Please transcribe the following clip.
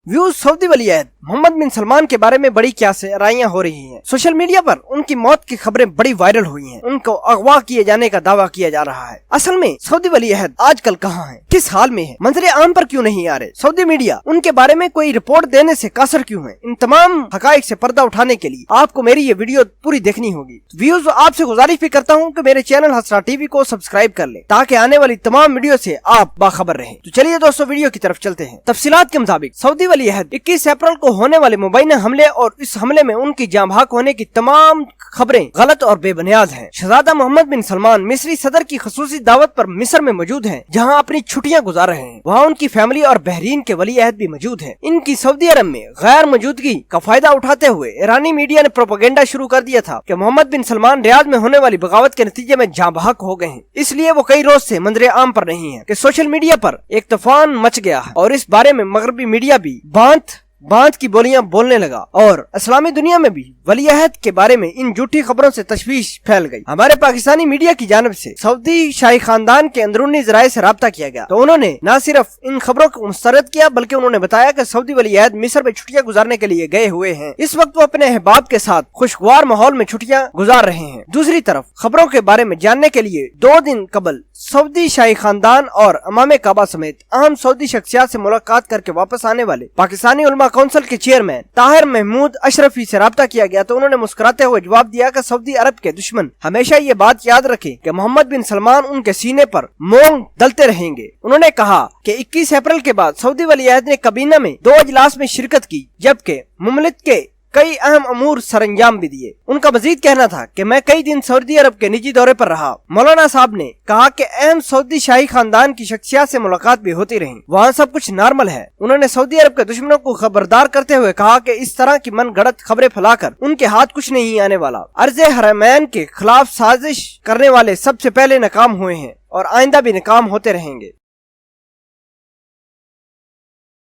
Views Saudi वली अहद मोहम्मद बिन सलमान के बारे में बड़ी क्या से राइयां हो रही हैं। सोशल मीडिया पर उनकी मौत की खबरें बड़ी वायरल हुई हैं। उनको अगवा किए जाने का दावा किया जा रहा है। असल में सऊदी वली अहद आजकल कहाँ हैं, किस हाल में हैं, मंजरे आम पर क्यों नहीं आ रहे, सऊदी मीडिया उनके बारे में कोई रिपोर्ट देने से कासर क्यों है। इन तमाम हकाइक से पर्दा उठाने के लिए आपको मेरी ये वीडियो पूरी देखनी होगी। व्यूज आपसे गुजारिश भी करता हूँ कि मेरे चैनल हसरा टीवी को सब्सक्राइब कर ले ताकि आने वाली तमाम वीडियो से आप बाखबर रहें। तो चलिए दोस्तों वीडियो की तरफ चलते हैं। तफसीलात के मुताबिक सऊदी वली अहद 21 अप्रैल को होने वाले मुबैना हमले और इस हमले में उनकी जाँ भाग होने की तमाम खबरें गलत और बेबुनियाद हैं। शहजादा मोहम्मद बिन सलमान मिस्री सदर की खसूसी दावत पर मिस्र में मौजूद हैं, जहां अपनी छुट्टियां गुजार रहे हैं। वहां उनकी फैमिली और बहरीन के वली अहद भी मौजूद हैं। इनकी सऊदी अरब में गैर मौजूदगी का फायदा उठाते हुए ईरानी मीडिया ने प्रोपेगेंडा शुरू कर दिया था कि मोहम्मद बिन सलमान रियाद में होने वाली बगावत के नतीजे में जाँ भाग हो गए हैं। इसलिए वो कई रोज से मंजरे आम पर नहीं है कि सोशल मीडिया पर एक तूफान मच गया है और इस बारे में मगरबी मीडिया भी बांत की बोलियां बोलने लगा और इस्लामी दुनिया में भी वली अहद के बारे में इन झूठी खबरों से तशवीश फैल गई। हमारे पाकिस्तानी मीडिया की जानिब से सऊदी शाही खानदान के अंदरूनी जराये से राब्ता किया गया तो उन्होंने न सिर्फ इन खबरों को मुस्तरद किया बल्कि उन्होंने बताया कि सऊदी वली अहद मिस्र में छुट्टियां गुजारने के लिए गए हुए हैं। इस वक्त वो अपने अहबाब के साथ खुशगवार माहौल में छुट्टियां गुजार रहे हैं। दूसरी तरफ खबरों के बारे में जानने के लिए 2 दिन कबल सऊदी शाही खानदान और अमाम काबा समेत अहम सऊदी शख्सियात से मुलाकात करके वापस आने वाले पाकिस्तानी उलमा काउंसिल के चेयरमैन ताहिर महमूद अशरफी से राब्ता किया गया तो उन्होंने मुस्कुराते हुए जवाब दिया कि सऊदी अरब के दुश्मन हमेशा ये बात याद रखें कि मोहम्मद बिन सलमान उनके सीने पर मोंग दलते रहेंगे। उन्होंने कहा कि 21 अप्रैल के बाद सऊदी वली अहद ने काबीना में 2 इजलास में शिरकत की जबकि मुमलिक के कई अहम अमूर सरंजाम भी दिए। उनका मजीद कहना था कि मैं कई दिन सऊदी अरब के निजी दौरे पर रहा। मौलाना साहब ने कहा कि अहम सऊदी शाही खानदान की शख्सियत से मुलाकात भी होती रही, वहाँ सब कुछ नॉर्मल है। उन्होंने सऊदी अरब के दुश्मनों को खबरदार करते हुए कहा कि इस तरह की मन गढ़ंत खबरें फैलाकर उनके हाथ कुछ नहीं आने वाला। अर्ज़े हरमैन के खिलाफ साजिश करने वाले सबसे पहले नाकाम हुए हैं और आइंदा भी नाकाम होते रहेंगे।